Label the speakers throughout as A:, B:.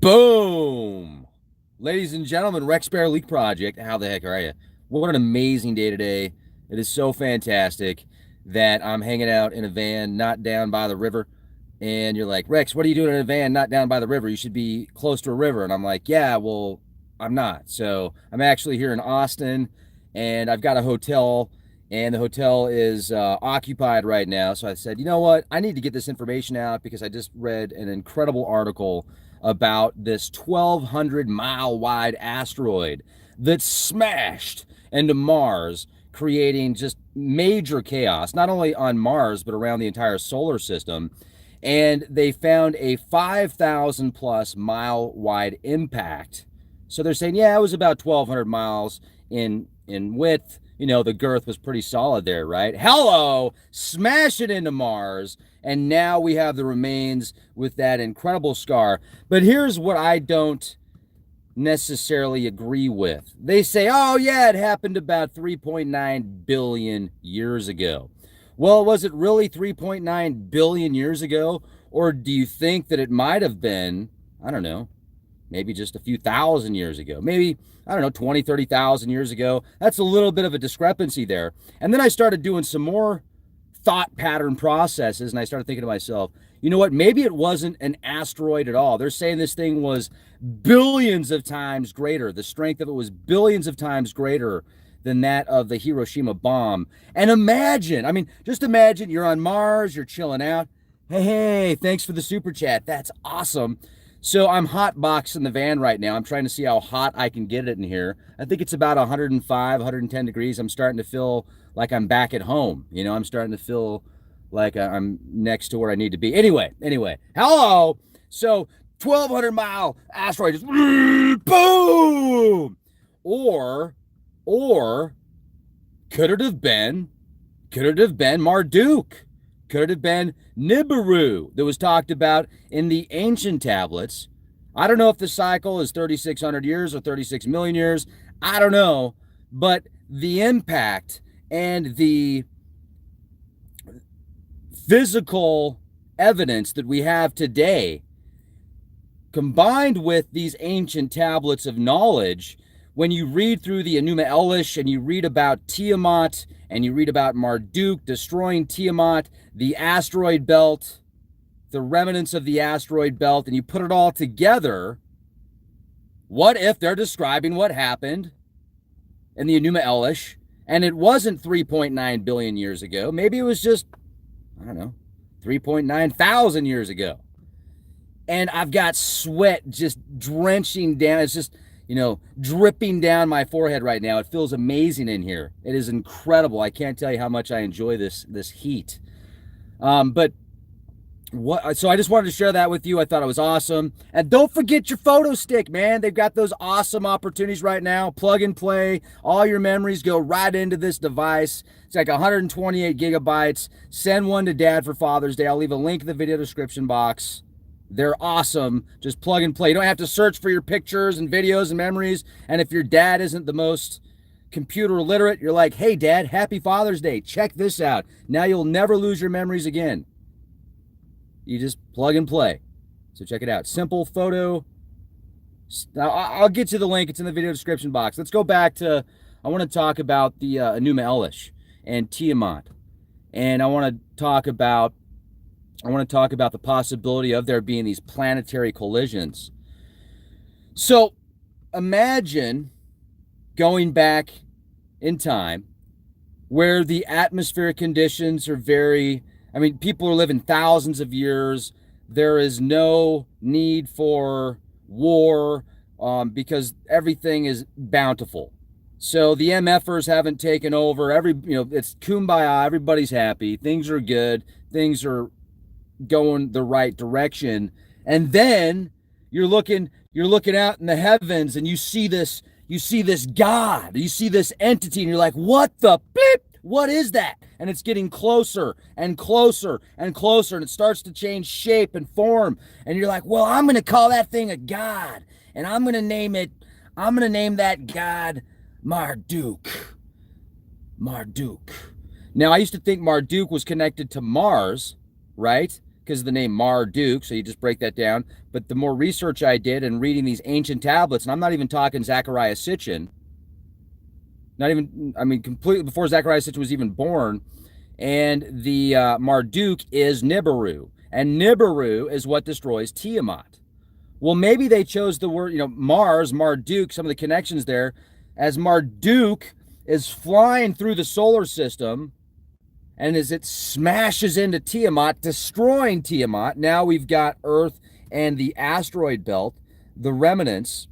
A: Boom! Ladies and gentlemen, Rex Bear Leak Project. How the heck are you? What an amazing day today. It is so fantastic that I'm hanging out in a van not down by the river. And you're like, Rex, what are you doing in a van not down by the river? You should be close to a river. And I'm like, yeah, well, I'm not. So I'm actually here in Austin and I've got a hotel and the hotel is occupied right now. So I said, you know what? I need to get this information out because I just read an incredible article about this 1,200-mile wide asteroid that smashed into Mars, creating just major chaos, not only on Mars, but around the entire solar system. And they found a 5,000 plus mile wide impact. So they're saying, yeah, it was about 1,200 miles in width. You know, the girth was pretty solid there, right? Hello, smash it into Mars. And now we have the remains with that incredible scar. But here's what I don't necessarily agree with. They say, oh, yeah, it happened about 3.9 billion years ago. Well, was it really 3.9 billion years ago? Or do you think that it might have been, I don't know, maybe just a few thousand years ago? Maybe, I don't know, 20, 30,000 years ago. That's a little bit of a discrepancy there. And then I started doing some more thought pattern processes and I started thinking to myself, you know what, maybe it wasn't an asteroid at all. They're saying this thing was billions of times greater. The strength of it was billions of times greater than that of the Hiroshima bomb. And imagine, I mean, just imagine you're on Mars, you're chilling out. Hey, thanks for the super chat. That's awesome. So I'm hot boxing the van right now. I'm trying to see how hot I can get it in here. I think it's about 105, 110 degrees. I'm starting to feel like I'm back at home. You know, I'm starting to feel like I'm next to where I need to be. Anyway, hello. So 1,200-mile asteroid just boom. Or could it have been Marduk? Could it have been Nibiru that was talked about in the ancient tablets? I don't know if the cycle is 3,600 years or 36 million years. I don't know. But the impact and the physical evidence that we have today, combined with these ancient tablets of knowledge, when you read through the Enuma Elish and you read about Tiamat and you read about Marduk destroying Tiamat, the asteroid belt, the remnants of the asteroid belt, and you put it all together, what if they're describing what happened in the Enuma Elish and it wasn't 3.9 billion years ago? Maybe it was just, I don't know, 3.9 thousand years ago. And I've got sweat just drenching down. It's just, you know, dripping down my forehead right now. It feels amazing in here. It is incredible. I can't tell you how much I enjoy this heat. But so I just wanted to share that with you. I thought it was awesome. And don't forget your photo stick, man. They've got those awesome opportunities right now. Plug and play. All your memories go right into this device. It's like 128 gigabytes. Send one to Dad for Father's Day. I'll leave a link in the video description box. They're awesome. Just plug and play. You don't have to search for your pictures and videos and memories. And if your dad isn't the most computer literate, you're like, hey, Dad, happy Father's Day. Check this out. Now you'll never lose your memories again. You just plug and play. So check it out. Simple photo. I'll get you the link. It's in the video description box. Let's go back to, I want to talk about the Enuma Elish and Tiamat. And I want to talk about the possibility of there being these planetary collisions. So imagine going back in time where the atmospheric conditions are people are living thousands of years. There is no need for war because everything is bountiful. So the MFers haven't taken over. It's kumbaya. Everybody's happy. Things are good. Things are going the right direction. And then you're looking out in the heavens and you see this God, you see this entity, and you're like, what the bleep? What is that? And it's getting closer and closer and closer, and it starts to change shape and form. And you're like, well, I'm going to call that thing a God, and I'm going to name that God Marduk. Now, I used to think Marduk was connected to Mars, right? because of the name Marduk, so you just break that down. But the more research I did and reading these ancient tablets, and I'm not even talking Zechariah Sitchin, completely before Zechariah Sitchin was even born, and the Marduk is Nibiru, and Nibiru is what destroys Tiamat. Well, maybe they chose the word, Mars, Marduk, some of the connections there, as Marduk is flying through the solar system, and as it smashes into Tiamat, destroying Tiamat, now we've got Earth and the asteroid belt, the remnants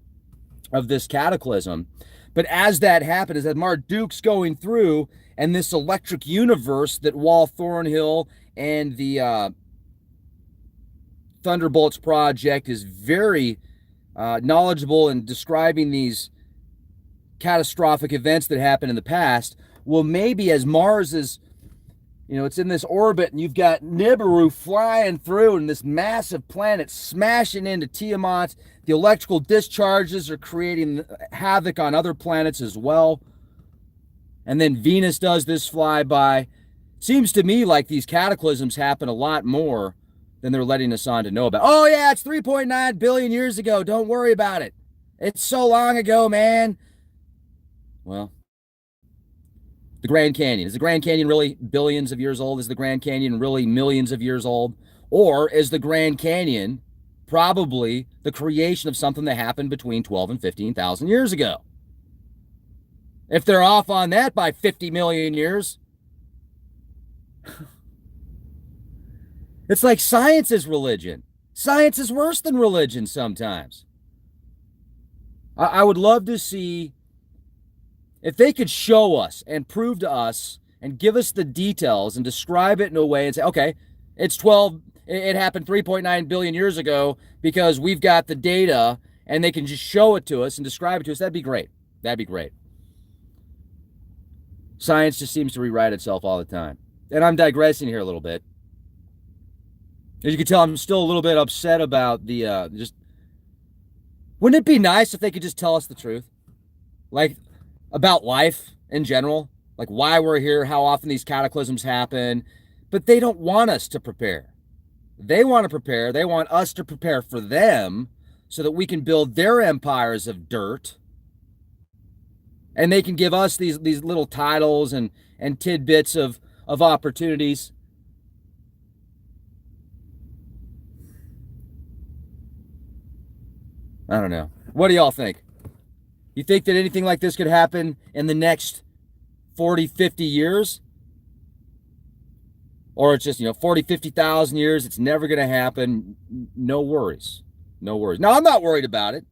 A: of this cataclysm. But as that happens, as Marduk's going through, and this electric universe that Wal Thornhill and the Thunderbolts Project is very knowledgeable in describing these catastrophic events that happened in the past. Well, maybe as Mars is, it's in this orbit, and you've got Nibiru flying through, and this massive planet smashing into Tiamat. The electrical discharges are creating havoc on other planets as well. And then Venus does this flyby. Seems to me like these cataclysms happen a lot more than they're letting us on to know about. Oh yeah, it's 3.9 billion years ago. Don't worry about it. It's so long ago, man. Well, the Grand Canyon. Is the Grand Canyon really billions of years old? Is the Grand Canyon really millions of years old? Or is the Grand Canyon probably the creation of something that happened between 12 and 15,000 years ago? If they're off on that by 50 million years, it's like science is religion. Science is worse than religion sometimes. I would love to see if they could show us and prove to us and give us the details and describe it in a way and say, okay, it happened 3.9 billion years ago because we've got the data, and they can just show it to us and describe it to us. That'd be great. That'd be great. Science just seems to rewrite itself all the time. And I'm digressing here a little bit. As you can tell, I'm still a little bit upset about wouldn't it be nice if they could just tell us the truth? Like, about life in general, like why we're here, how often these cataclysms happen. But they don't want us to prepare. They want to prepare. They want us to prepare for them so that we can build their empires of dirt. And they can give us these little titles and tidbits of opportunities. I don't know. What do y'all think? You think that anything like this could happen in the next 40, 50 years? Or it's just, 40, 50,000 years, it's never going to happen. No worries. No worries. Now, I'm not worried about it.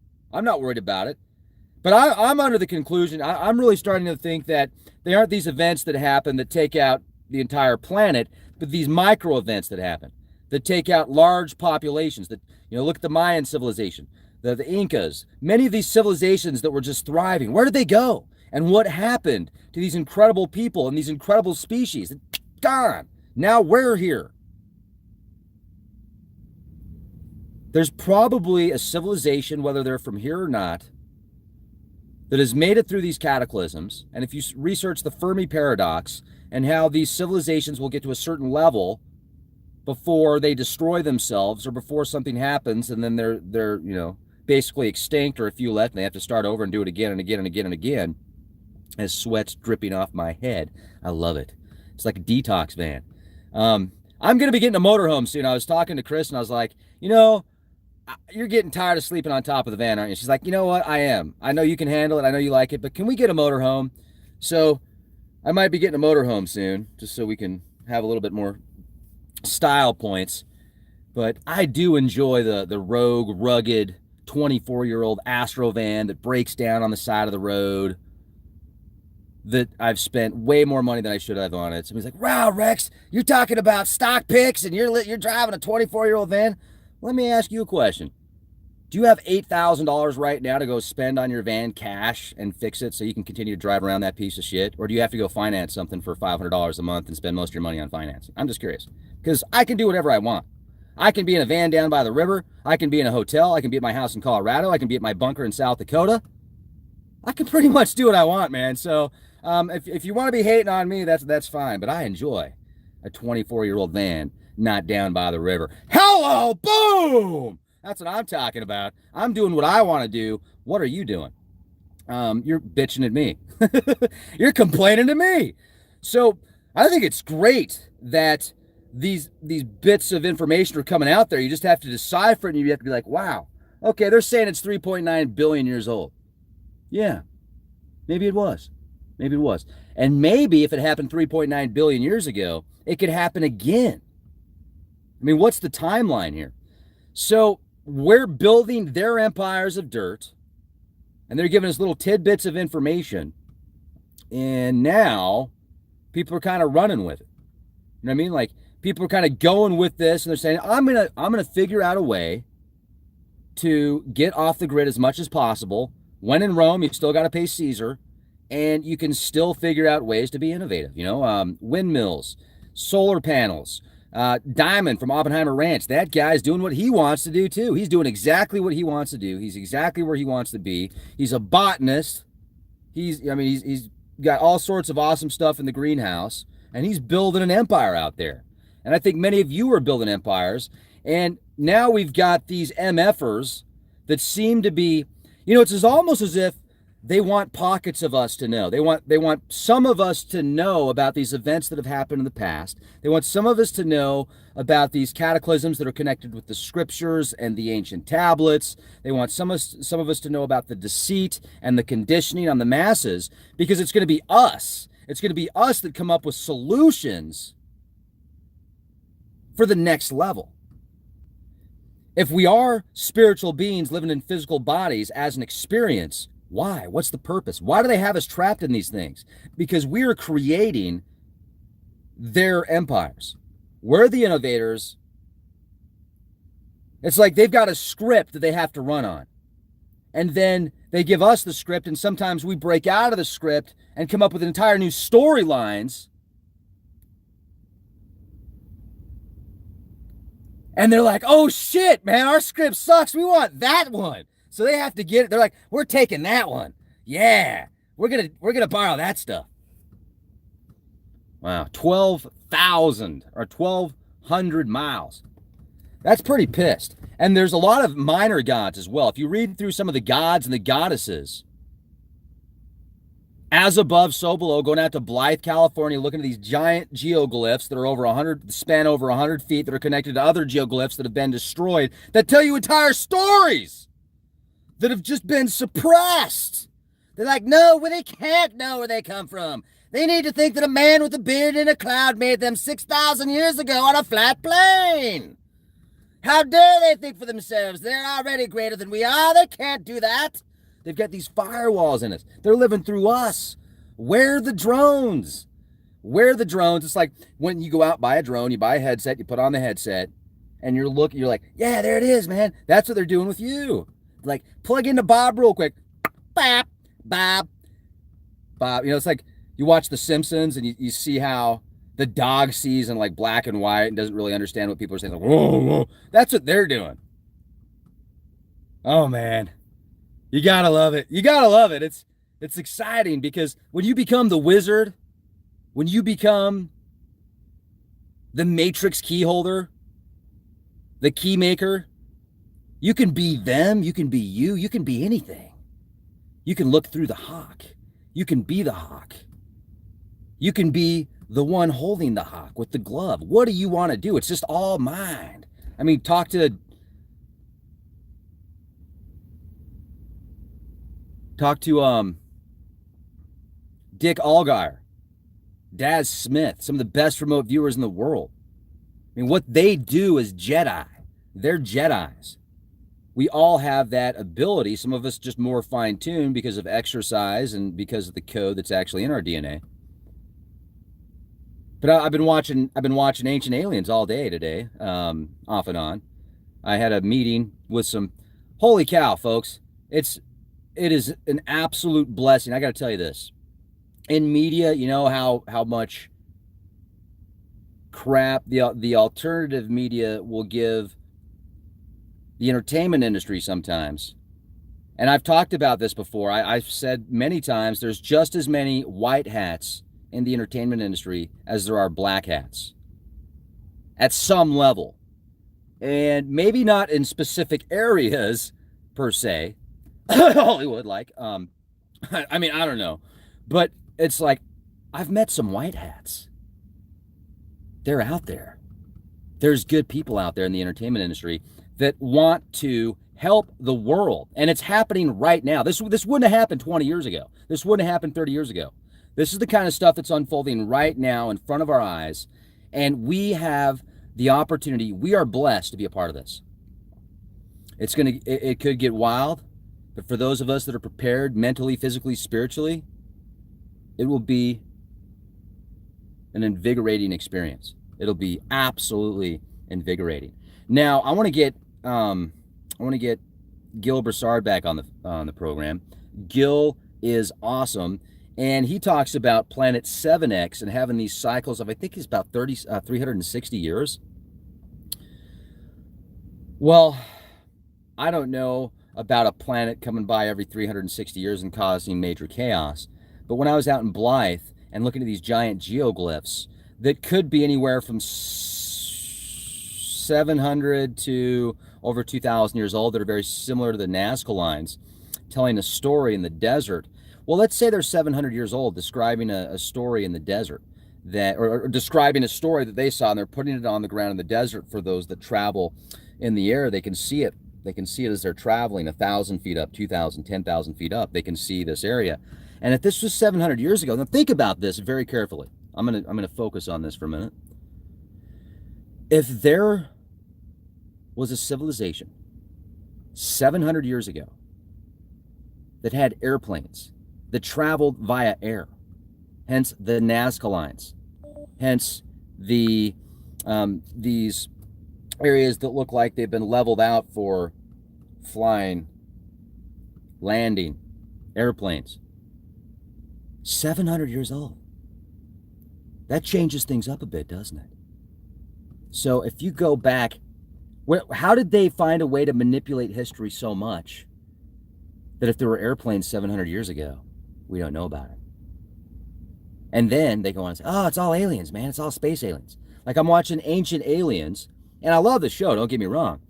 A: But I'm under the conclusion, I'm really starting to think that they aren't these events that happen that take out the entire planet, but these micro events that happen, that take out large populations. That, look at the Mayan civilization, the Incas, many of these civilizations that were just thriving. Where did they go? And what happened to these incredible people and these incredible species? Gone. Now we're here. There's probably a civilization, whether they're from here or not, that has made it through these cataclysms. And if you research the Fermi paradox and how these civilizations will get to a certain level before they destroy themselves or before something happens, and then they're basically extinct, or a few left and they have to start over and do it again and again and again and again, as sweat's dripping off my head. I love it. It's like a detox van. I'm going to be getting a motorhome soon. I was talking to Chris and I was like, you're getting tired of sleeping on top of the van, aren't you? She's like, you know what? I am. I know you can handle it. I know you like it, but can we get a motorhome? So I might be getting a motorhome soon, just so we can have a little bit more style points. But I do enjoy the rogue, rugged, 24-year-old Astro van that breaks down on the side of the road, that I've spent way more money than I should have on it. Somebody's like, wow, Rex, you're talking about stock picks and you're driving a 24-year-old van? Let me ask you a question. Do you have $8,000 right now to go spend on your van cash and fix it so you can continue to drive around that piece of shit? Or do you have to go finance something for $500 a month and spend most of your money on financing? I'm just curious. Because I can do whatever I want. I can be in a van down by the river. I can be in a hotel. I can be at my house in Colorado. I can be at my bunker in South Dakota. I can pretty much do what I want, man. So if you want to be hating on me, that's fine. But I enjoy a 24-year-old van not down by the river. Hello, boom! That's what I'm talking about. I'm doing what I want to do. What are you doing? You're bitching at me. You're complaining to me. So I think it's great that these bits of information are coming out there. You just have to decipher it, and you have to be like, wow, okay, they're saying it's 3.9 billion years old. Yeah, maybe it was. Maybe it was. And maybe if it happened 3.9 billion years ago, it could happen again. I mean, what's the timeline here? So we're building their empires of dirt, and they're giving us little tidbits of information. And now people are kind of running with it. You know what I mean? Like, people are kind of going with this, and they're saying, I'm gonna figure out a way to get off the grid as much as possible. When in Rome, you still got to pay Caesar, and you can still figure out ways to be innovative. You know, windmills, solar panels, Diamond from Oppenheimer Ranch. That guy's doing what he wants to do too. He's doing exactly what he wants to do. He's exactly where he wants to be. He's a botanist. He's got all sorts of awesome stuff in the greenhouse, and he's building an empire out there. And I think many of you are building empires. And now we've got these MFers that seem to be, it's almost as if they want pockets of us to know. They want some of us to know about these events that have happened in the past. They want some of us to know about these cataclysms that are connected with the scriptures and the ancient tablets. They want some of us to know about the deceit and the conditioning on the masses, because it's going to be us. It's going to be us that come up with solutions for the next level. If we are spiritual beings living in physical bodies as an experience, why? What's the purpose? Why do they have us trapped in these things? Because we are creating their empires. We're the innovators. It's like they've got a script that they have to run on. And then they give us the script, and sometimes we break out of the script and come up with entire new storylines. And they're like, oh shit, man, our script sucks. We want that one. So they have to get it. They're like, we're taking that one. Yeah, we're gonna borrow that stuff. Wow, 12,000 or 1,200 miles. That's pretty pissed. And there's a lot of minor gods as well. If you read through some of the gods and the goddesses, as above, so below, going out to Blythe, California, looking at these giant geoglyphs that are span over 100 feet, that are connected to other geoglyphs that have been destroyed, that tell you entire stories that have just been suppressed. They're like, no, well, they can't know where they come from. They need to think that a man with a beard in a cloud made them 6,000 years ago on a flat plane. How dare they think for themselves? They're already greater than we are. They can't do that. They've got these firewalls in us. They're living through us. Where are the drones? Where are the drones? It's like when you go out, buy a drone, you buy a headset, you put on the headset, and you're like, yeah, there it is, man. That's what they're doing with you. Like, plug into Bob real quick. Bob. It's like you watch The Simpsons and you see how the dog sees in like black and white and doesn't really understand what people are saying. Like, whoa, whoa. That's what they're doing. Oh, man. You gotta love it. You gotta love it. It's exciting, because when you become the wizard, when you become the matrix key holder, the key maker, you can be them, you can be you can be anything. You can look through the hawk. You can be the hawk. You can be the one holding the hawk with the glove. What do you want to do? It's just all mind. I mean, talk to Dick Allgaier, Daz Smith, some of the best remote viewers in the world. I mean, what they do is Jedi. They're Jedis. We all have that ability. Some of us just more fine-tuned because of exercise and because of the code that's actually in our DNA. But I've been watching Ancient Aliens all day today, off and on. I had a meeting with some, holy cow, folks. It is an absolute blessing. I got to tell you this. In media, you know how much crap the alternative media will give the entertainment industry sometimes. And I've talked about this before. I've said many times, there's just as many white hats in the entertainment industry as there are black hats. at some level. And maybe not in specific areas per se, Hollywood, like, I mean, I don't know. But it's like, I've met some white hats. They're out there. There's good people out there in the entertainment industry that want to help the world. And it's happening right now. This wouldn't have happened 20 years ago. This wouldn't have happened 30 years ago. This is the kind of stuff that's unfolding right now in front of our eyes. And we have the opportunity. We are blessed to be a part of this. It could get wild, but for those of us that are prepared mentally, physically, spiritually, it will be an invigorating experience. It'll be absolutely invigorating. Now, I want to get Gil Broussard back on the program. Gil is awesome, and he talks about Planet 7X and having these cycles of, I think it's about 360 years. Well, I don't know about a planet coming by every 360 years and causing major chaos, but when I was out in Blythe and looking at these giant geoglyphs that could be anywhere from 700 to over 2,000 years old that are very similar to the Nazca lines, telling a story in the desert. Well, let's say they're 700 years old, describing a story in the desert, or describing a story that they saw, and they're putting it on the ground in the desert for those that travel in the air. They can see it. They can see it as they're traveling 1,000 feet up, 2,000, 10,000 feet up. They can see this area. And if this was 700 years ago, now think about this very carefully. I'm gonna focus on this for a minute. If there was a civilization 700 years ago that had airplanes that traveled via air, hence the Nazca lines, hence the these areas that look like they've been leveled out for flying, landing, airplanes. 700 years old. That changes things up a bit, doesn't it? So if you go back, how did they find a way to manipulate history so much that if there were airplanes 700 years ago, we don't know about it? And then they go on and say, oh, it's all aliens, man. It's all space aliens. Like, I'm watching Ancient Aliens, and I love the show, don't get me wrong.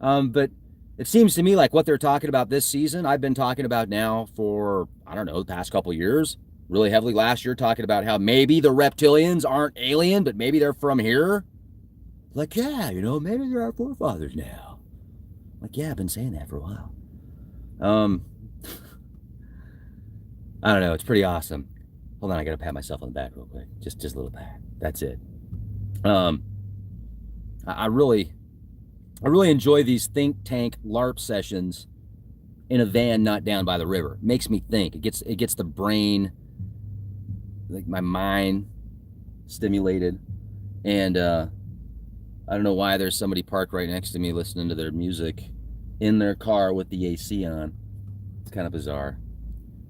A: But it seems to me like what they're talking about this season, I've been talking about now for, I don't know, the past couple of years, really heavily last year, talking about how maybe the reptilians aren't alien, but maybe they're from here. Like, yeah, maybe they're our forefathers now. Like, yeah, I've been saying that for a while. I don't know, it's pretty awesome. Hold on, I gotta pat myself on the back real quick. Just a little pat. That's it. I really enjoy these think tank LARP sessions in a van not down by the river. It makes me think. It gets the brain, like my mind, stimulated. And I don't know why there's somebody parked right next to me listening to their music in their car with the AC on. It's kind of bizarre.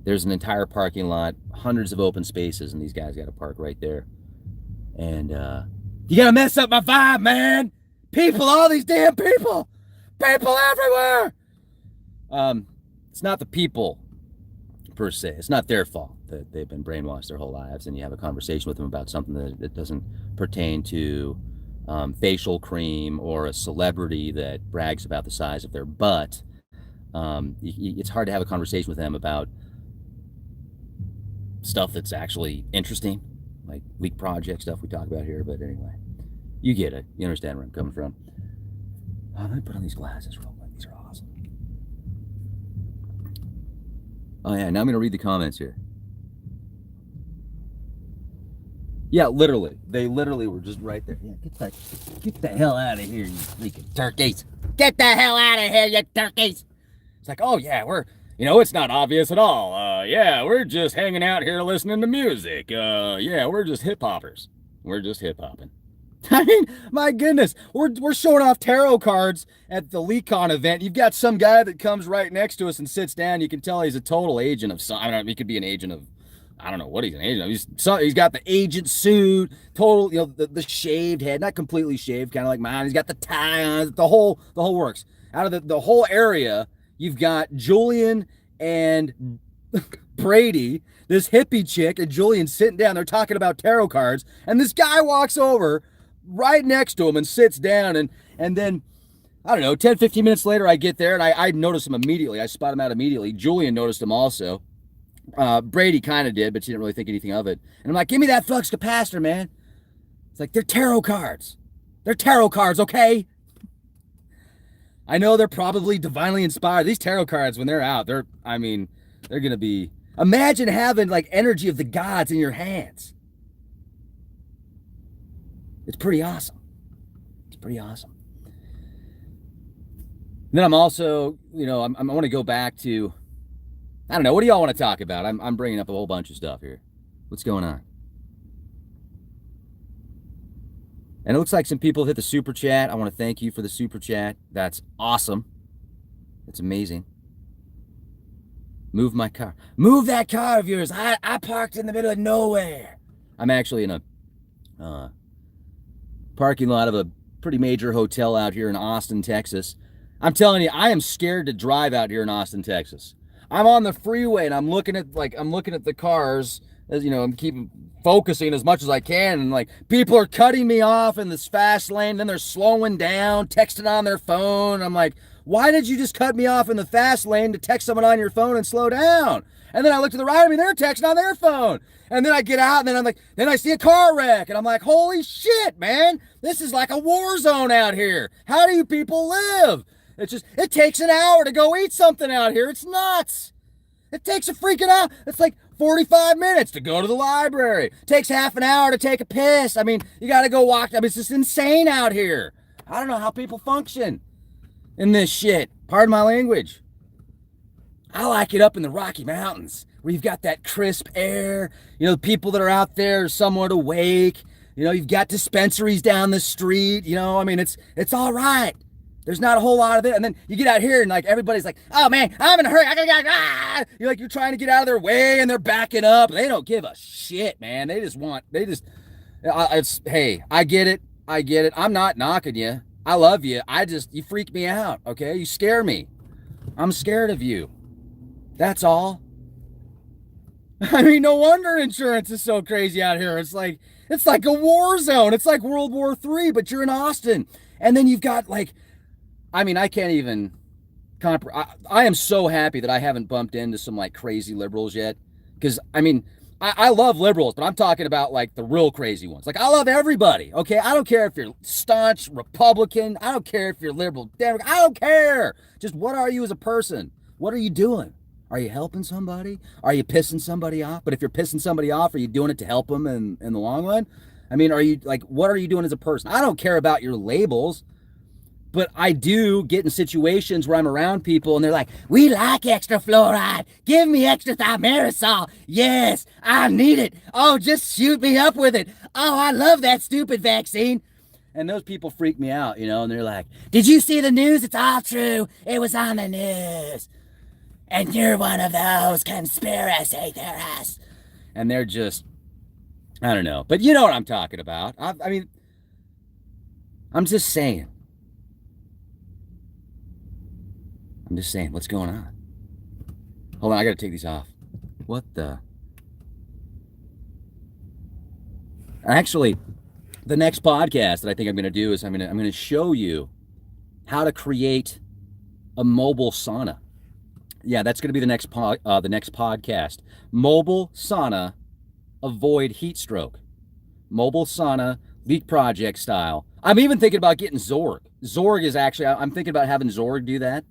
A: There's an entire parking lot, hundreds of open spaces, and these guys got to park right there. And you gotta mess up my vibe, man. People, all these damn people. People everywhere. It's not the people per se. It's not their fault that they've been brainwashed their whole lives, and you have a conversation with them about something that doesn't pertain to facial cream or a celebrity that brags about the size of their butt. It's hard to have a conversation with them about stuff that's actually interesting, like leak project stuff we talk about here. But anyway, you get it. You understand where I'm coming from. Let me put on these glasses real quick. These are awesome. Oh yeah, now I'm gonna read the comments here. Yeah, literally. They literally were just right there. Yeah, get the hell out of here, you freaking turkeys. Get the hell out of here, you turkeys. It's like, oh yeah, it's not obvious at all. Yeah, we're just hanging out here listening to music. Yeah, we're just hip hoppers. We're just hip hopping. I mean, my goodness, we're showing off tarot cards at the LeakCon event. You've got some guy that comes right next to us and sits down. You can tell he's a total agent of some. I don't know, he could be an agent of, I don't know what he's an agent of. He's got the agent suit, total, the shaved head, not completely shaved, kind of like mine. He's got the tie on, the whole works. Out of the whole area, you've got Julian and Brady, this hippie chick, and Julian sitting down. They're talking about tarot cards, and this guy walks over, right next to him and sits down. And then, I don't know, 10, 15 minutes later, I get there and I notice him immediately. I spot him out immediately. Julian noticed him also. Brady kind of did, but she didn't really think anything of it. And I'm like, give me that flux capacitor, man. It's like, they're tarot cards. They're tarot cards, okay? I know they're probably divinely inspired. These tarot cards, when they're out, they're going to be... Imagine having, like, energy of the gods in your hands. It's pretty awesome. It's pretty awesome. And then I'm also, I want to go back to... I don't know. What do y'all want to talk about? I'm bringing up a whole bunch of stuff here. What's going on? And it looks like some people hit the super chat. I want to thank you for the super chat. That's awesome. That's amazing. Move my car. Move that car of yours. I parked in the middle of nowhere. I'm actually in a parking lot of a pretty major hotel out here in Austin, Texas. I'm telling you, I am scared to drive out here in Austin, Texas. I'm on the freeway and I'm looking at the cars, as I'm keeping focusing as much as I can, and like people are cutting me off in this fast lane, then they're slowing down, texting on their phone. I'm like, why did you just cut me off in the fast lane to text someone on your phone and slow down? And then I look to the right of me, they're texting on their phone. And then I get out and then I'm like, then I see a car wreck and I'm like, holy shit, man, this is like a war zone out here. How do you people live? It takes an hour to go eat something out here. It's nuts. It takes a freaking hour. It's like 45 minutes to go to the library. It takes half an hour to take a piss. You got to go walk. It's just insane out here. I don't know how people function in this shit. Pardon my language. I like it up in the Rocky Mountains where you've got that crisp air. The people that are out there are somewhat awake. You've got dispensaries down the street. It's all right. There's not a whole lot of it. And then you get out here and like everybody's like, oh man, I'm in a hurry. I gotta get out. You're trying to get out of their way and they're backing up. They don't give a shit, man. Hey, I get it. I'm not knocking you. I love you. You freak me out. Okay. You scare me. I'm scared of you. That's all. No wonder insurance is so crazy out here. It's like a war zone. It's like World War III, but you're in Austin. And then you've got like, I can't even I am so happy that I haven't bumped into some like crazy liberals yet. Because I love liberals, but I'm talking about like the real crazy ones. Like I love everybody. Okay. I don't care if you're staunch Republican. I don't care if you're liberal Democrat. I don't care. Just what are you as a person? What are you doing? Are you helping somebody? Are you pissing somebody off? But if you're pissing somebody off, are you doing it to help them in the long run? Are you like, what are you doing as a person? I don't care about your labels. But I do get in situations where I'm around people and they're like, we like extra fluoride. Give me extra thimerosal. Yes, I need it. Oh, just shoot me up with it. Oh, I love that stupid vaccine. And those people freak me out, and they're like, did you see the news? It's all true. It was on the news. And you're one of those conspiracy theorists. And they're just, I don't know. But you know what I'm talking about. I'm just saying. What's going on? Hold on, I gotta take these off. What the? Actually, the next podcast that I think I'm gonna do is I'm gonna show you how to create a mobile sauna. Yeah, that's gonna be the next podcast. Mobile sauna, avoid heat stroke. Mobile sauna, Leak Project style. I'm even thinking about getting Zorg. Zorg is actually, I'm thinking about having Zorg do that.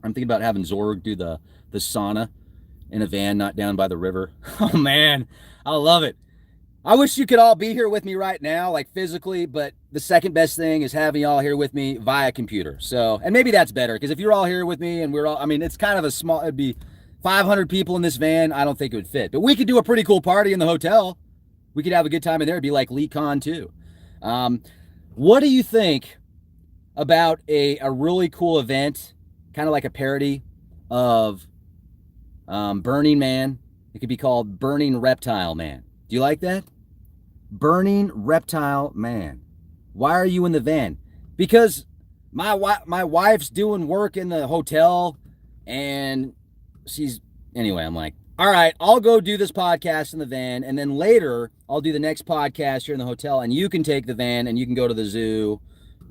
A: I'm thinking about having Zorg do the sauna in a van, not down by the river. Oh man, I love it. I wish you could all be here with me right now, like physically, but the second best thing is having y'all here with me via computer. So, and maybe that's better, because if you're all here with me and we're all, it's kind of a small, it'd be 500 people in this van. I don't think it would fit, but we could do a pretty cool party in the hotel. We could have a good time in there. It'd be like LeakCon too. What do you think about a really cool event, kind of like a parody of Burning Man? It could be called Burning Reptile Man. Do you like that? Burning Reptile Man. Why are you in the van? Because my wife's doing work in the hotel and anyway, I'm like, all right, I'll go do this podcast in the van, and then later I'll do the next podcast here in the hotel, and you can take the van and you can go to the zoo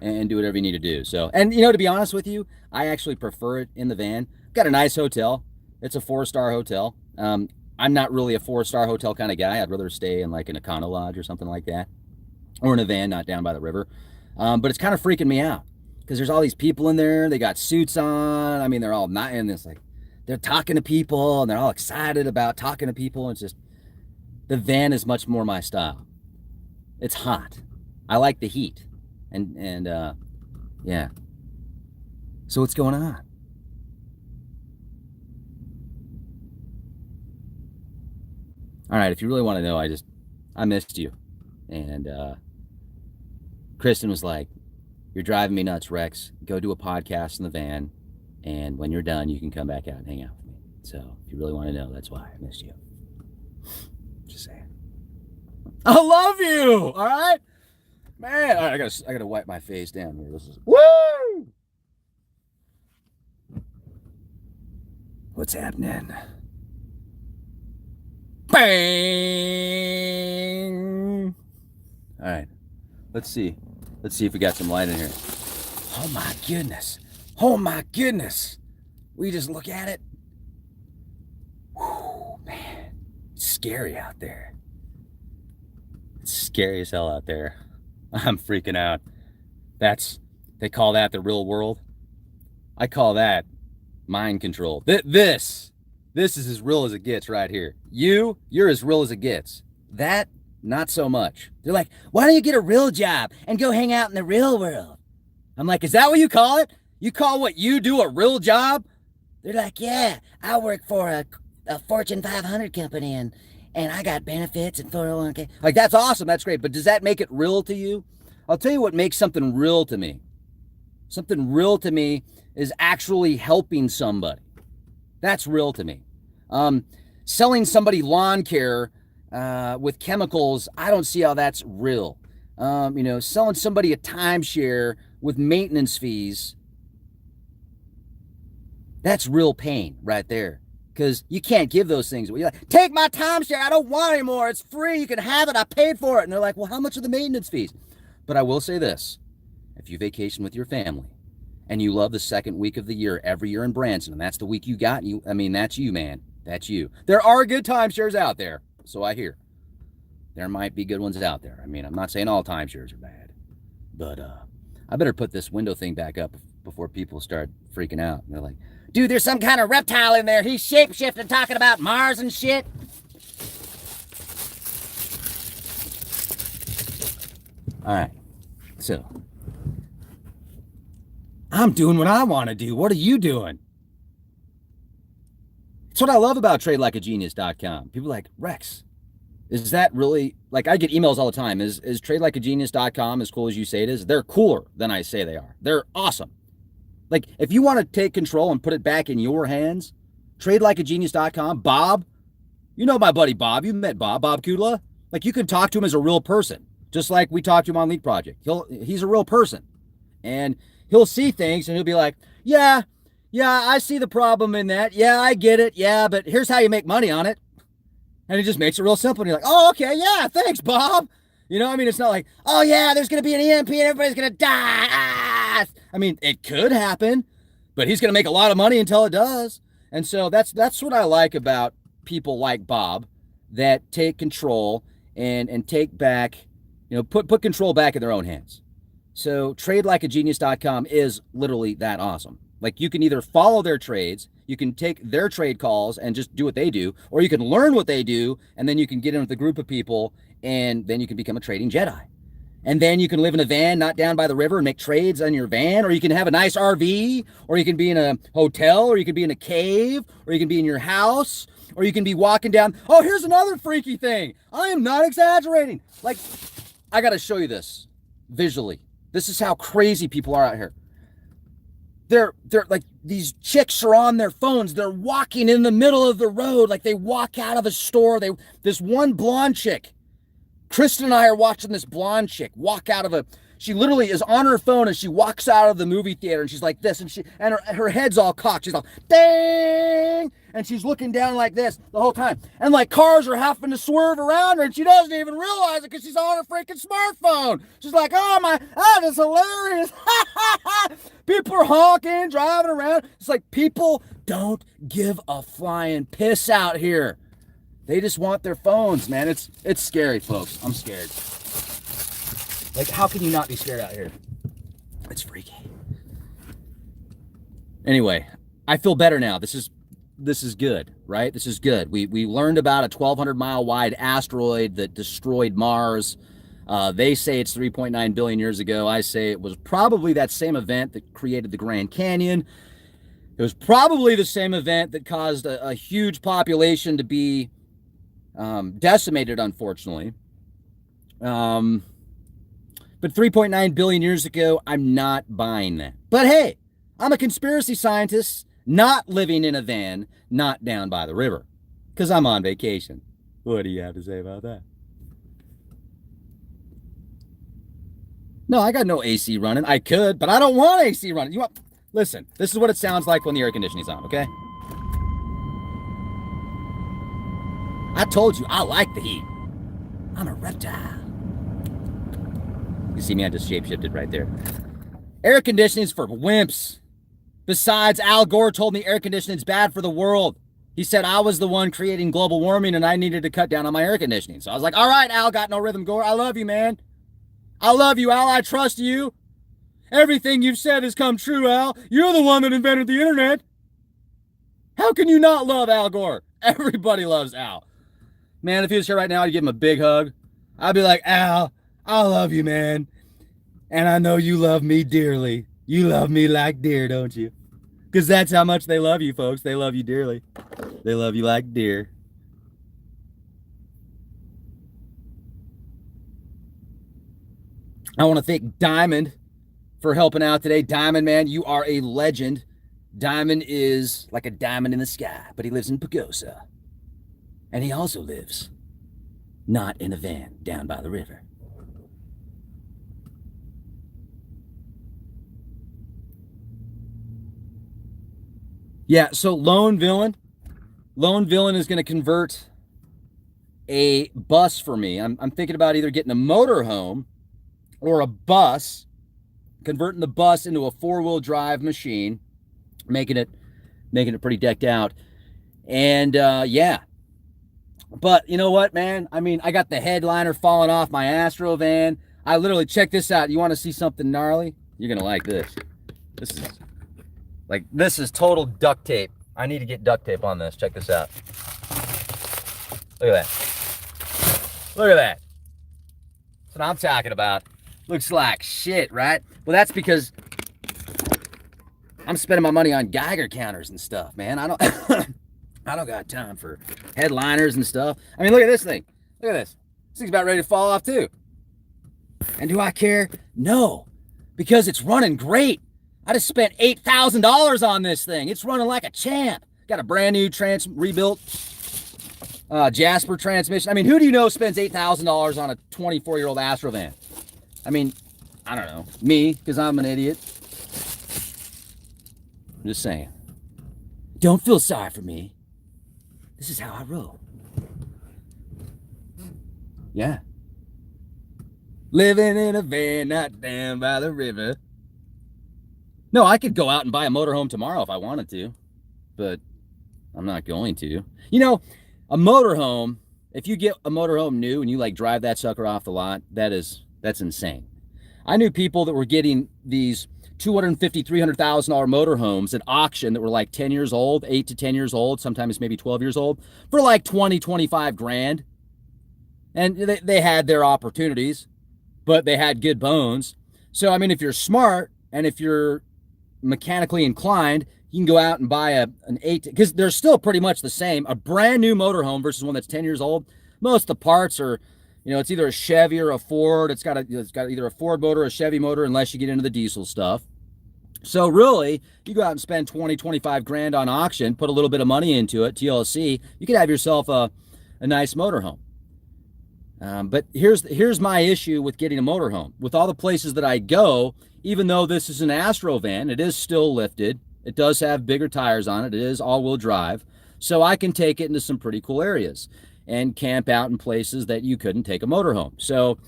A: and do whatever you need to do. So, and to be honest with you, I actually prefer it in the van. Got a nice hotel. It's a 4-star hotel. I'm not really a 4-star hotel kind of guy. I'd rather stay in like an Econo Lodge or something like that, or in a van, not down by the river. But it's kind of freaking me out because there's all these people in there. They got suits on. I mean, they're all not in this, like, they're talking to people and they're all excited about talking to people. It's just, the van is much more my style. It's hot. I like the heat. And yeah. So what's going on? All right, if you really want to know, I missed you. And Kristen was like, "You're driving me nuts, Rex. Go do a podcast in the van, and when you're done, you can come back out and hang out with me." So if you really want to know, that's why I missed you. Just saying. I love you. All right, man. All right, I gotta wipe my face down here. This is woo. What's happening? Bang. All right, let's see. Let's see if we got some light in here. Oh my goodness. Oh my goodness. We just look at it. Whew, man. It's scary out there. It's scary as hell out there. I'm freaking out. They call that the real world. I call that mind control. This is as real as it gets right here. You're as real as it gets. That, not so much. They're like, why don't you get a real job and go hang out in the real world? I'm like, is that what you call it? You call what you do a real job? They're like, yeah, I work for a Fortune 500 company and I got benefits and 401k. Like, that's awesome. That's great. But does that make it real to you? I'll tell you what makes something real to me. Something real to me is actually helping somebody. That's real to me. Selling somebody lawn care with chemicals, I don't see how that's real. Selling somebody a timeshare with maintenance fees, that's real pain right there. Because you can't give those things away. You're like, take my timeshare. I don't want it anymore. It's free. You can have it. I paid for it. And they're like, well, how much are the maintenance fees? But I will say this. If you vacation with your family and you love the second week of the year every year in Branson, and that's the week you got, that's you, man. That's you. There are good timeshares out there. So I hear. There might be good ones out there. I mean, I'm not saying all timeshares are bad. But I better put this window thing back up before people start freaking out. And they're like, dude, there's some kind of reptile in there. He's shape-shifting, talking about Mars and shit. All right. So, I'm doing what I want to do. What are you doing? It's what I love about TradeLikeAGenius.com. People are like, Rex, is that really, like, I get emails all the time. Is TradeLikeAGenius.com as cool as you say it is? They're cooler than I say they are. They're awesome. Like, if you want to take control and put it back in your hands, TradeLikeAGenius.com, Bob, you know my buddy Bob. You met Bob Kudla. Like, you can talk to him as a real person, just like we talked to him on Lead Project. He's a real person. And he'll see things and he'll be like, yeah, I see the problem in that. Yeah, I get it. Yeah, but here's how you make money on it. And he just makes it real simple. And you're like, oh, okay, yeah, thanks, Bob. It's not like, oh, yeah, there's going to be an EMP and everybody's going to die. Ah! I mean, it could happen, but he's going to make a lot of money until it does. And so that's what I like about people like Bob that take control and take back, put control back in their own hands. So TradeLikeAGenius.com is literally that awesome. Like, you can either follow their trades, you can take their trade calls and just do what they do, or you can learn what they do, and then you can get in with a group of people, and then you can become a trading Jedi. And then you can live in a van not down by the river and make trades on your van, or you can have a nice RV, or you can be in a hotel, or you can be in a cave, or you can be in your house, or you can be walking down. Oh, here's another freaky thing. I am not exaggerating. Like, I got to show you this visually. This is how crazy people are out here. They're like, these chicks are on their phones. They're walking in the middle of the road. Like, they walk out of a store. This one blonde chick, Kristen and I are watching this blonde chick walk out of She literally is on her phone and she walks out of the movie theater and she's like this, and her head's all cocked. She's all ding, and she's looking down like this the whole time. And like cars are having to swerve around her and she doesn't even realize it because she's on her freaking smartphone. She's like, oh my, that is hilarious. People are honking, driving around. It's like people don't give a flying piss out here. They just want their phones, man. It's scary, folks. I'm scared. Like, how can you not be scared out here? It's freaky. Anyway, I feel better now. This is good, right? This is good. We learned about a 1,200 mile wide asteroid that destroyed Mars. They say it's 3.9 billion years ago. I say it was probably that same event that created the Grand Canyon. It was probably the same event that caused a huge population to be decimated, unfortunately. But 3.9 billion years ago, I'm not buying that. But hey, I'm a conspiracy scientist, not living in a van, not down by the river, because I'm on vacation. What do you have to say about that? No, I got no AC running. I could, but I don't want AC running. Listen, this is what it sounds like when the air conditioning's on, okay? I told you, I like the heat. I'm a reptile. You see me, I just shapeshifted right there. Air conditioning's for wimps. Besides, Al Gore told me air conditioning's bad for the world. He said I was the one creating global warming and I needed to cut down on my air conditioning. So I was like, all right, Al, got no rhythm, Gore. I love you, man. I love you, Al. I trust you. Everything you've said has come true, Al. You're the one that invented the internet. How can you not love Al Gore? Everybody loves Al. Man, if he was here right now, I'd give him a big hug. I'd be like, Al, I love you, man. And I know you love me dearly. You love me like deer, don't you? Because that's how much they love you, folks. They love you dearly. They love you like deer. I want to thank Diamond for helping out today. Diamond, man, you are a legend. Diamond is like a diamond in the sky, but he lives in Pagosa. And he also lives not in a van down by the river. Yeah, so Lone Villain is going to convert a bus for me. I'm thinking about either getting a motorhome or a bus, converting the bus into a four-wheel drive machine, making it pretty decked out. And yeah. But you know what, man? I mean, I got the headliner falling off my Astro van. I literally, check this out. You want to see something gnarly? You're going to like this. This is total duct tape. I need to get duct tape on this. Check this out. Look at that. Look at that. That's what I'm talking about. Looks like shit, right? Well, that's because I'm spending my money on Geiger counters and stuff, man. I don't got time for headliners and stuff. I mean, look at this thing. Look at this. This thing's about ready to fall off too. And do I care? No, because it's running great. I just spent $8,000 on this thing. It's running like a champ. Got a brand new rebuilt Jasper transmission. I mean, who do you know spends $8,000 on a 24-year-old Astro van? I mean, I don't know. Me, because I'm an idiot. I'm just saying. Don't feel sorry for me. This is how I roll. Yeah. Living in a van, not down by the river. No, I could go out and buy a motorhome tomorrow if I wanted to, but I'm not going to. You know, a motorhome, if you get a motorhome new and you like drive that sucker off the lot, that's insane. I knew people that were getting these $250,000, $300,000 motorhomes at auction that were like 10 years old, 8 to 10 years old, sometimes maybe 12 years old, for like 20, 25 grand. And they had their opportunities, but they had good bones. So, I mean, if you're smart and if you're mechanically inclined, you can go out and buy an 8, because they're still pretty much the same. A brand new motorhome versus one that's 10 years old. Most of the parts are, you know, it's either a Chevy or a Ford. It's got either a Ford motor or a Chevy motor, unless you get into the diesel stuff. So really, you go out and spend 20, 25 grand on auction, put a little bit of money into it, TLC, you could have yourself a nice motorhome. But here's my issue with getting a motorhome. With all the places that I go, even though this is an Astro van, it is still lifted. It does have bigger tires on it. It is all-wheel drive. So I can take it into some pretty cool areas and camp out in places that you couldn't take a motorhome. So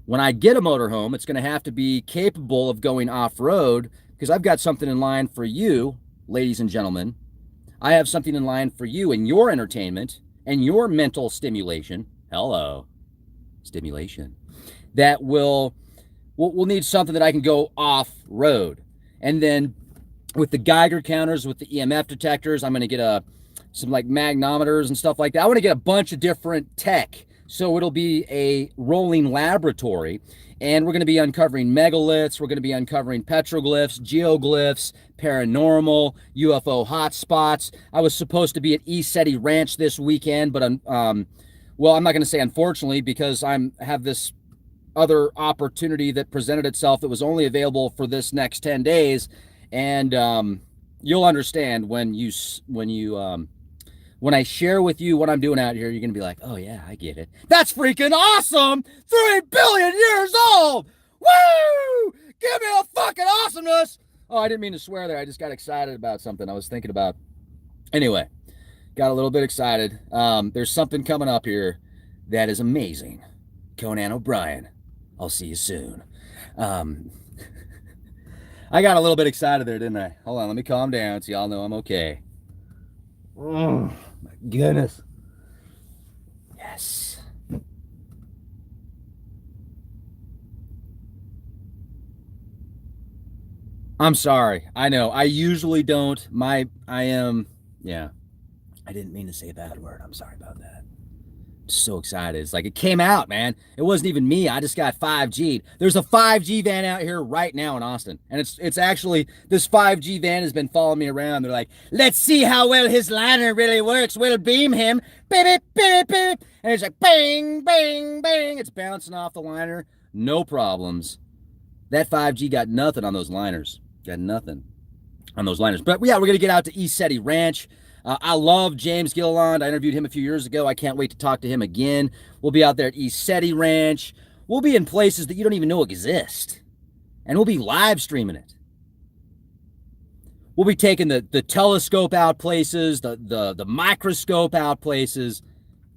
A: when I get a motorhome, it's going to have to be capable of going off-road, because I've got something in line for you, ladies and gentlemen. I have something in line for you and your entertainment and your mental stimulation. Hello. Stimulation. That we'll need something that I can go off-road. And then with the Geiger counters, with the EMF detectors, I'm going to get some like magnometers and stuff like that. I want to get a bunch of different tech. So it'll be a rolling laboratory, and we're going to be uncovering megaliths. We're going to be uncovering petroglyphs, geoglyphs, paranormal, UFO hotspots. I was supposed to be at ECETI Ranch this weekend, but well, I'm not going to say unfortunately, because have this other opportunity that presented itself that was only available for this next 10 days, and you'll understand when I share with you what I'm doing out here. You're going to be like, oh yeah, I get it. That's freaking awesome! 3 billion years old! Woo! Give me a fucking awesomeness! Oh, I didn't mean to swear there. I just got excited about something I was thinking about. Anyway, got a little bit excited. There's something coming up here that is amazing. Conan O'Brien, I'll see you soon. I got a little bit excited there, didn't I? Hold on, let me calm down so y'all know I'm okay. Oh, my goodness. Yes. I'm sorry. I know. I usually don't. Yeah. I didn't mean to say a bad word. I'm sorry about that. So excited. It's like it came out, man. It wasn't even me. I just got 5G'd. There's a 5G van out here right now in Austin. And it's actually, this 5G van has been following me around. They're like, let's see how well his liner really works. We'll beam him. Beep, beep, beep, beep. And it's like, bang, bang, bang. It's bouncing off the liner. No problems. That 5G got nothing on those liners. Got nothing on those liners. But yeah, we're going to get out to ECETI Ranch. I love James Gilliland. I interviewed him a few years ago. I can't wait to talk to him again. We'll be out there at ECETI Ranch. We'll be in places that you don't even know exist. And we'll be live streaming it. We'll be taking the telescope out places, the microscope out places.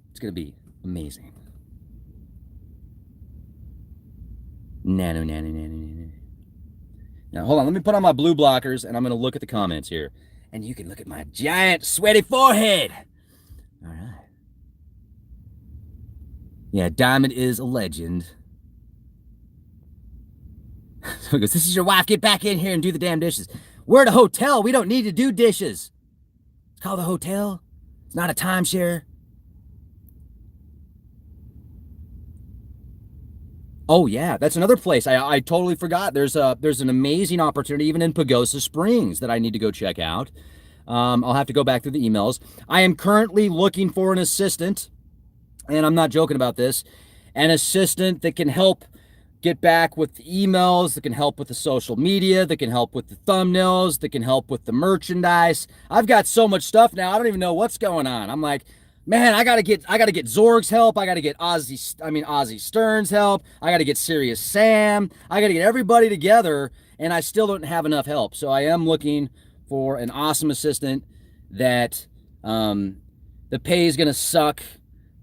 A: It's going to be amazing. Nano. Now, hold on. Let me put on my blue blockers, and I'm going to look at the comments here. And you can look at my giant, sweaty forehead. All right. Yeah, Diamond is a legend. So he goes, this is your wife. Get back in here and do the damn dishes. We're at a hotel. We don't need to do dishes. It's called a hotel. It's not a timeshare. Oh, yeah, that's another place. I totally forgot. There's an amazing opportunity even in Pagosa Springs that I need to go check out. I'll have to go back through the emails. I am currently looking for an assistant, and I'm not joking about this, an assistant that can help get back with the emails, that can help with the social media, that can help with the thumbnails, that can help with the merchandise. I've got so much stuff now, I don't even know what's going on. I'm like, man, I gotta get Zorg's help. I gotta get Ozzy Stern's help. I gotta get Serious Sam. I gotta get everybody together, and I still don't have enough help. So I am looking for an awesome assistant that the pay is gonna suck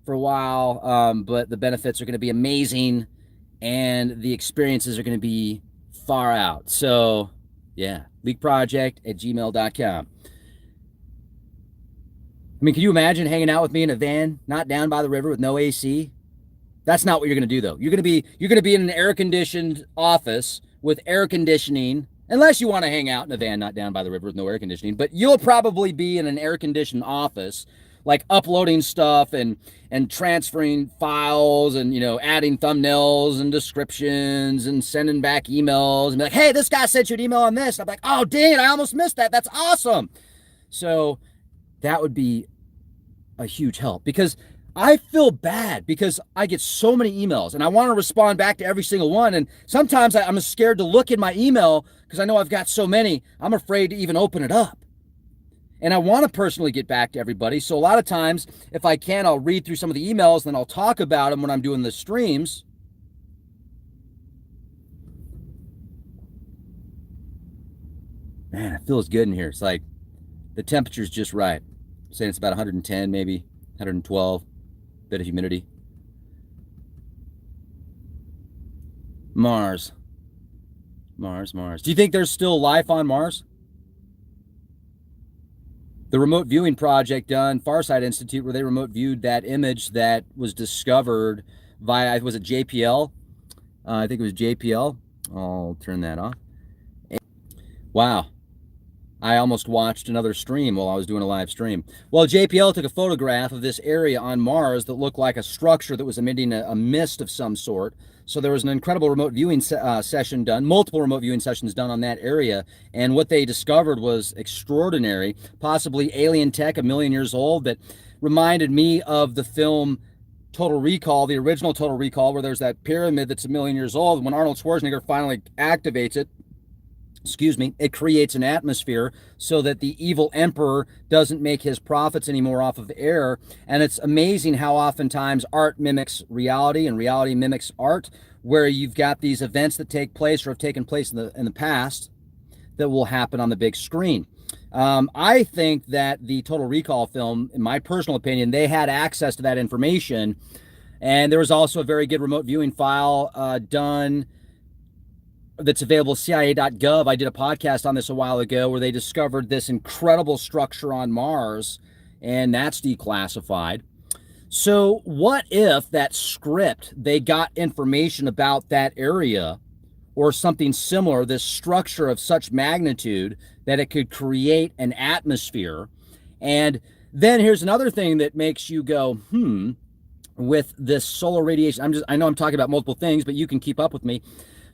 A: for a while, but the benefits are gonna be amazing, and the experiences are gonna be far out. So yeah, leakproject@gmail.com. I mean, can you imagine hanging out with me in a van, not down by the river with no AC? That's not what you're going to do, though. You're going to be in an air-conditioned office with air conditioning, unless you want to hang out in a van not down by the river with no air conditioning. But you'll probably be in an air-conditioned office, like uploading stuff and transferring files and, adding thumbnails and descriptions and sending back emails and be like, hey, this guy sent you an email on this. And I'm like, oh, dang it, I almost missed that. That's awesome. So that would be a huge help, because I feel bad because I get so many emails and I want to respond back to every single one. And sometimes I'm scared to look in my email because I know I've got so many. I'm afraid to even open it up. And I want to personally get back to everybody. So a lot of times, if I can, I'll read through some of the emails, then I'll talk about them when I'm doing the streams. Man, it feels good in here. It's like the temperature's just right. I'm saying it's about 110, maybe 112, bit of humidity. Mars. Do you think there's still life on Mars? The remote viewing project done, Farsight Institute, where they remote viewed that image that was discovered via, was it JPL? I think it was JPL. I'll turn that off. Wow. I almost watched another stream while I was doing a live stream. Well, JPL took a photograph of this area on Mars that looked like a structure that was emitting a mist of some sort. So there was an incredible remote viewing session done, multiple remote viewing sessions done on that area. And what they discovered was extraordinary, possibly alien tech, 1,000,000 years old, that reminded me of the film Total Recall, the original Total Recall, where there's that pyramid that's 1,000,000 years old. When Arnold Schwarzenegger finally activates it, it creates an atmosphere so that the evil emperor doesn't make his profits anymore off of air. And it's amazing how oftentimes art mimics reality and reality mimics art, where you've got these events that take place or have taken place in the past that will happen on the big screen. I think that the Total Recall film, in my personal opinion, they had access to that information. And there was also a very good remote viewing file done that's available at CIA.gov. I did a podcast on this a while ago where they discovered this incredible structure on Mars, and that's declassified. So what if that script, they got information about that area or something similar, this structure of such magnitude that it could create an atmosphere? And then here's another thing that makes you go, with this solar radiation. I know I'm talking about multiple things, but you can keep up with me.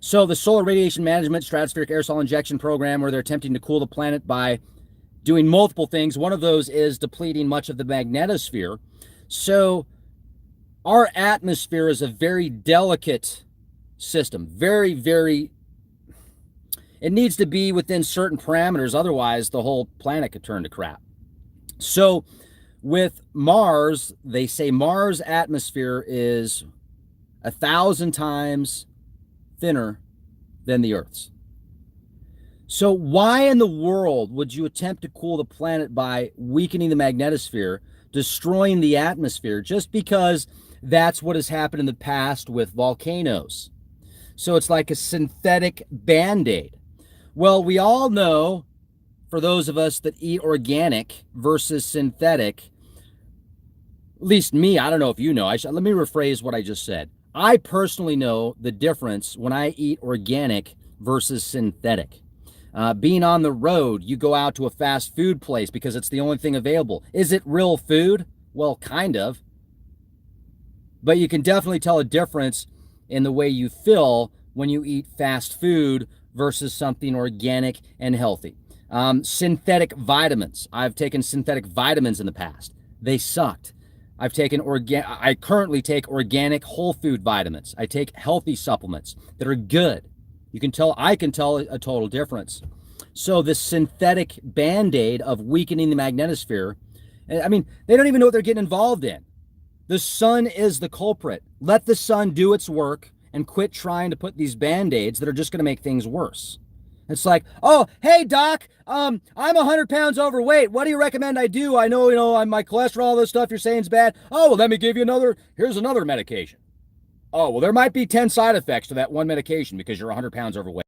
A: So the Solar Radiation Management Stratospheric Aerosol Injection Program, where they're attempting to cool the planet by doing multiple things. One of those is depleting much of the magnetosphere. So our atmosphere is a very delicate system. Very, very, it needs to be within certain parameters. Otherwise, the whole planet could turn to crap. So with Mars, they say Mars' atmosphere is 1,000 times thinner than the Earth's. So why in the world would you attempt to cool the planet by weakening the magnetosphere, destroying the atmosphere, just because that's what has happened in the past with volcanoes? So it's like a synthetic Band-Aid. Well, we all know, for those of us that eat organic versus synthetic, at least me, I don't know if you know, let me rephrase what I just said. I personally know the difference when I eat organic versus synthetic. Being on the road, you go out to a fast food place because it's the only thing available. Is it real food? Well, kind of. But you can definitely tell a difference in the way you feel when you eat fast food versus something organic and healthy. Synthetic vitamins. I've taken synthetic vitamins in the past. They sucked. I currently take organic whole food vitamins. I take healthy supplements that are good. I can tell a total difference. So this synthetic Band-Aid of weakening the magnetosphere, I mean, they don't even know what they're getting involved in. The sun is the culprit. Let the sun do its work and quit trying to put these Band-Aids that are just going to make things worse. It's like, oh, hey, doc, I'm 100 pounds overweight. What do you recommend I do? I know, my cholesterol, all this stuff you're saying is bad. Oh, well, let me give you here's another medication. Oh, well, there might be 10 side effects to that one medication because you're 100 pounds overweight.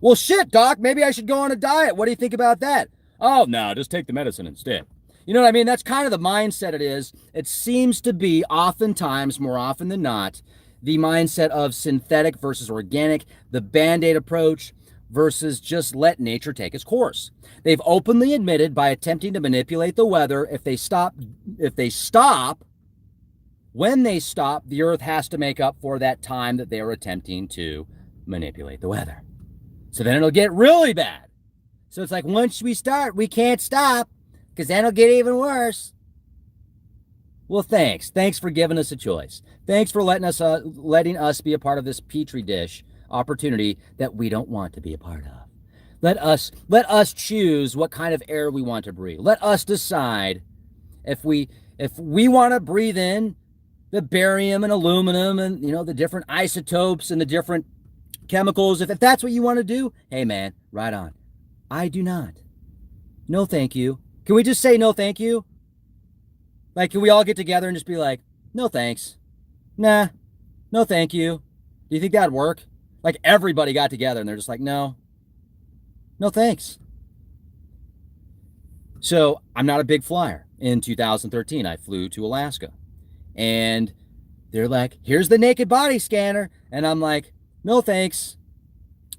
A: Well, shit, doc, maybe I should go on a diet. What do you think about that? Oh, no, just take the medicine instead. You know what I mean? That's kind of the mindset it is. It seems to be oftentimes, more often than not, the mindset of synthetic versus organic, the Band-Aid approach, versus just let nature take its course. They've openly admitted by attempting to manipulate the weather, when they stop, the Earth has to make up for that time that they are attempting to manipulate the weather. So then it'll get really bad. So it's like, once we start, we can't stop, because then it'll get even worse. Well, thanks. Thanks for giving us a choice. Thanks for letting us be a part of this petri dish opportunity that we don't want to be a part of. Let us choose what kind of air we want to breathe. Let us decide if we want to breathe in the barium and aluminum and the different isotopes and the different chemicals. If that's what you want to do, hey man, right on. I do not. No, thank you. Can we just say no, thank you? Like, can we all get together and just be like, no, thanks. Nah, no, thank you. Do you think that'd work? Like, everybody got together and they're just like, no, no, thanks. So I'm not a big flyer. In 2013, I flew to Alaska and they're like, here's the naked body scanner. And I'm like, no, thanks.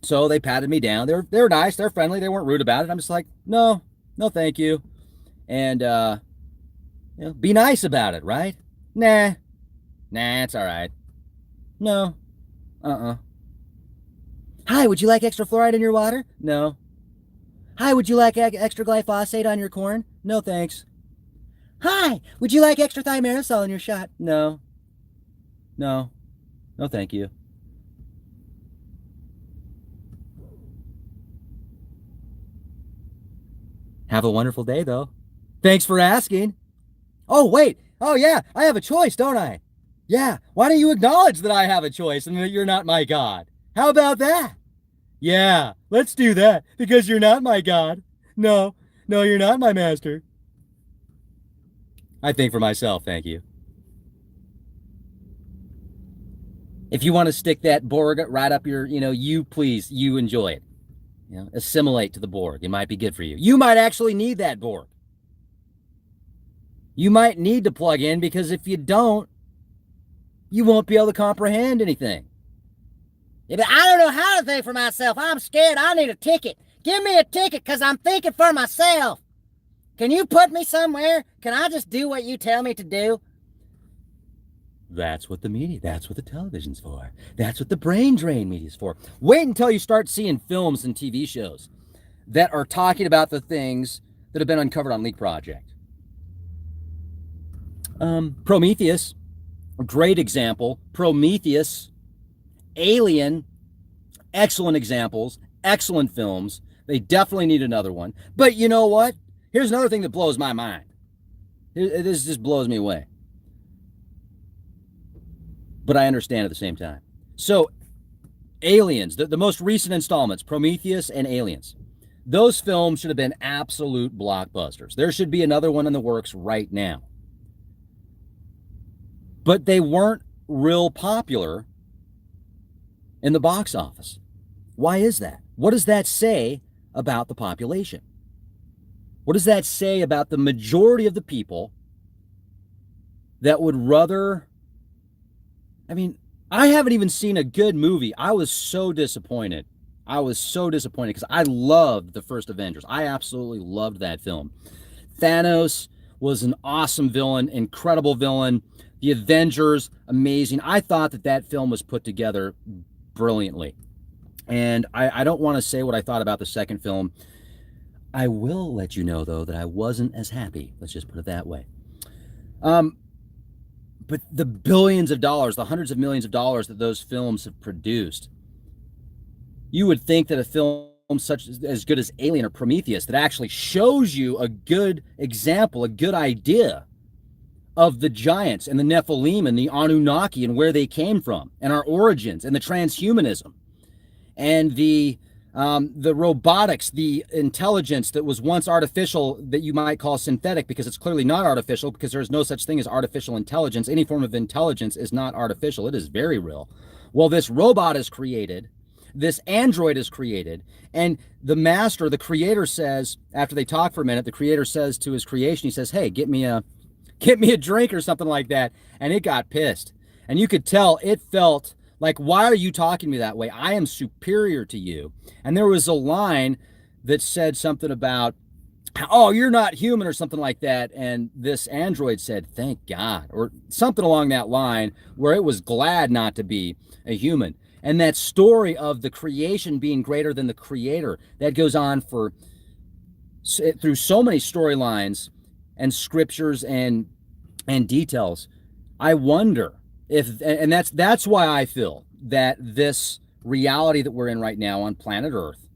A: So they patted me down. They're nice. They're friendly. They weren't rude about it. I'm just like, no, no, thank you. And, be nice about it, right? Nah, it's all right. No, Hi, would you like extra fluoride in your water? No. Hi, would you like extra glyphosate on your corn? No, thanks. Hi, would you like extra thimerosal in your shot? No. No, thank you. Have a wonderful day, though. Thanks for asking. Oh, wait. Oh, yeah, I have a choice, don't I? Yeah, why don't you acknowledge that I have a choice and that you're not my God? How about that? Yeah, let's do that because you're not my God. No, you're not my master. I think for myself, thank you. If you want to stick that Borg right up your, you please, you enjoy it. Assimilate to the Borg. It might be good for you. You might actually need that Borg. You might need to plug in because if you don't, you won't be able to comprehend anything. Yeah, but I don't know how to think for myself. I'm scared. I need a ticket. Give me a ticket because I'm thinking for myself. Can you put me somewhere? Can I just do what you tell me to do? That's what the media, that's what the television's for. That's what the brain drain media's for. Wait until you start seeing films and TV shows that are talking about the things that have been uncovered on Leak Project. Prometheus, a great example. Prometheus, Alien, excellent examples, excellent films. They definitely need another one. But you know what? Here's another thing that blows my mind. This just blows me away. But I understand at the same time. So, Aliens, the most recent installments, Prometheus and Aliens, those films should have been absolute blockbusters. There should be another one in the works right now. But they weren't real popular in the box office. Why is that? What does that say about the population? What does that say about the majority of the people that would rather... I haven't even seen a good movie. I was so disappointed. Because I loved the first Avengers. I absolutely loved that film. Thanos was an awesome villain, incredible villain. The Avengers, amazing. I thought that film was put together brilliantly. And I don't want to say what I thought about the second film. I will let you know, though, that I wasn't as happy. Let's just put it that way. But the billions of dollars, the hundreds of millions of dollars that those films have produced, you would think that a film such as good as Alien or Prometheus that actually shows you a good example, a good idea of the giants and the Nephilim and the Anunnaki and where they came from and our origins and the transhumanism and the robotics, the intelligence that was once artificial that you might call synthetic because it's clearly not artificial because there's no such thing as artificial intelligence. Any form of intelligence is not artificial. It is very real. Well, this robot is created. This android is created. And the master, the creator says, after they talk for a minute, the creator says to his creation, he says, hey, get me a drink or something like that. And it got pissed. And you could tell it felt like, why are you talking to me that way? I am superior to you. And there was a line that said something about, oh, you're not human or something like that. And this android said, thank God, or something along that line where it was glad not to be a human. And that story of the creation being greater than the creator, that goes on through so many storylines and scriptures and details. I wonder and that's why I feel that this reality that we're in right now on planet Earth,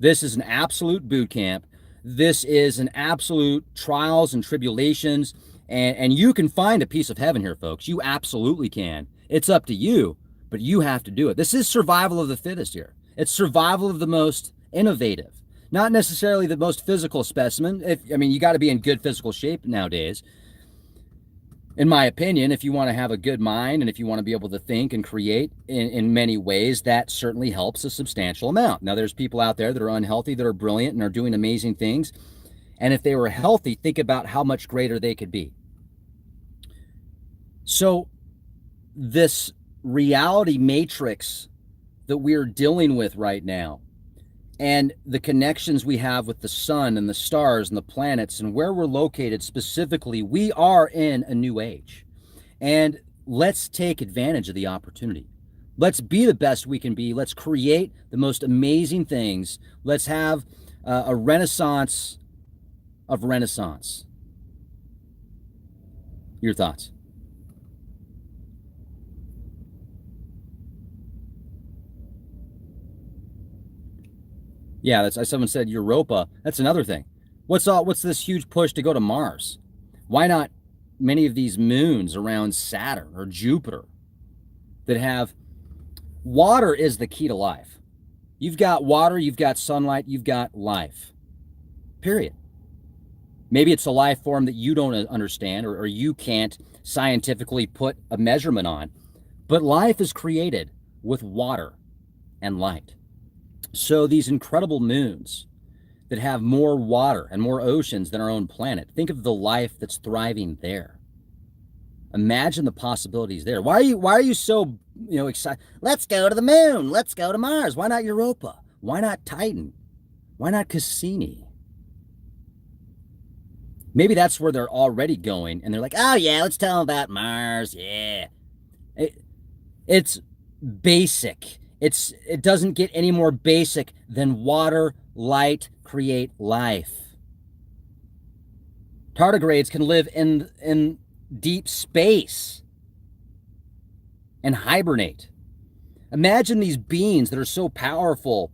A: This is an absolute boot camp. This is an absolute trials and tribulations. And you can find a piece of heaven here, folks. You absolutely can. It's up to you, but you have to do it. This is survival of the fittest here. It's survival of the most innovative, not necessarily the most physical specimen. You got to be in good physical shape nowadays. In my opinion, if you want to have a good mind and if you want to be able to think and create in many ways, that certainly helps a substantial amount. Now, there's people out there that are unhealthy, that are brilliant and are doing amazing things. And if they were healthy, think about how much greater they could be. So this reality matrix that we're dealing with right now, and the connections we have with the sun and the stars and the planets and where we're located specifically, we are in a new age. And let's take advantage of the opportunity. Let's be the best we can be. Let's create the most amazing things. Let's have a renaissance of Renaissance. Your thoughts? Yeah, someone said Europa. That's another thing. What's this huge push to go to Mars? Why not many of these moons around Saturn or Jupiter that have water? Is the key to life. You've got water, you've got sunlight, you've got life. Period. Maybe it's a life form that you don't understand or you can't scientifically put a measurement on, but life is created with water and light. So these incredible moons that have more water and more oceans than our own planet, think of the life that's thriving there. Imagine the possibilities there. Why are you so excited? Let's go to the moon. Let's go to Mars. Why not Europa? Why not Titan? Why not Cassini? Maybe that's where they're already going, and they're like, oh yeah, let's tell them about Mars. Yeah, it's basic. It doesn't get any more basic than water, light, create life. Tardigrades can live in deep space and hibernate. Imagine these beings that are so powerful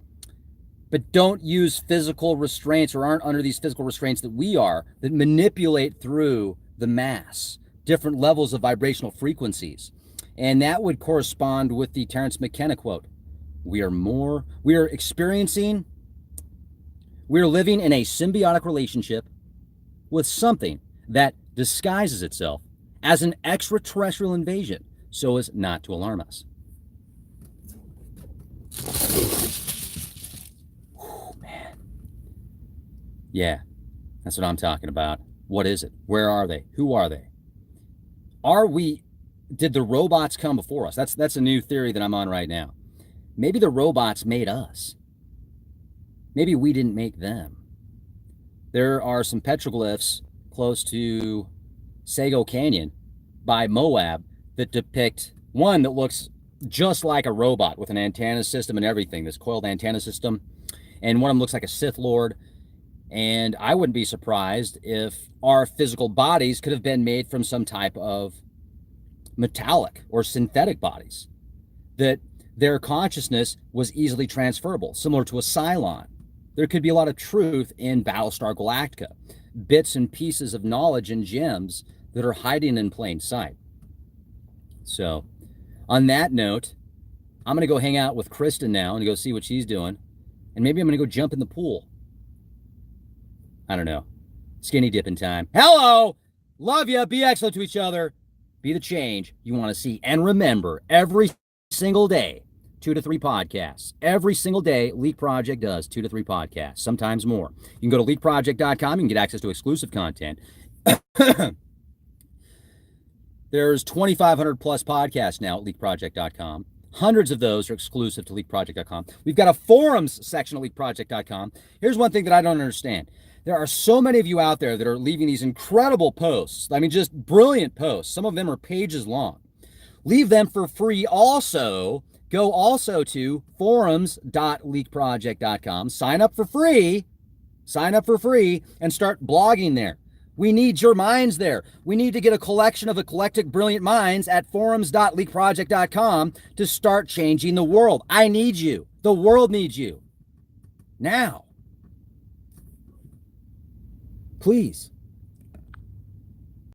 A: but don't use physical restraints or aren't under these physical restraints that we are, that manipulate through the mass, different levels of vibrational frequencies. And that would correspond with the Terence McKenna quote. We are living in a symbiotic relationship with something that disguises itself as an extraterrestrial invasion so as not to alarm us. Whew, man. Yeah, that's what I'm talking about. What is it? Where are they? Who are they? Did the robots come before us? That's a new theory that I'm on right now. Maybe the robots made us. Maybe we didn't make them. There are some petroglyphs close to Sago Canyon by Moab that depict one that looks just like a robot with an antenna system and everything, this coiled antenna system. And one of them looks like a Sith Lord. And I wouldn't be surprised if our physical bodies could have been made from some type of metallic or synthetic bodies, that their consciousness was easily transferable, similar to a Cylon. There could be a lot of truth in Battlestar Galactica, bits and pieces of knowledge and gems that are hiding in plain sight. So, on that note, I'm going to go hang out with Kristen now and go see what she's doing. And maybe I'm going to go jump in the pool. I don't know. Skinny dipping time. Hello! Love you. Be excellent to each other. Be the change you want to see. And remember, every single day, 2 to 3 podcasts. Every single day, Leak Project does 2 to 3 podcasts, sometimes more. You can go to leakproject.com. You can get access to exclusive content. There's 2,500 plus podcasts now at leakproject.com. Hundreds of those are exclusive to leakproject.com. We've got a forums section at leakproject.com. Here's one thing that I don't understand. There are so many of you out there that are leaving these incredible posts. I mean, just brilliant posts. Some of them are pages long. Leave them for free also. Go also to forums.leakproject.com. Sign up for free. Sign up for free and start blogging there. We need your minds there. We need to get a collection of eclectic, brilliant minds at forums.leakproject.com to start changing the world. I need you. The world needs you. now. Please.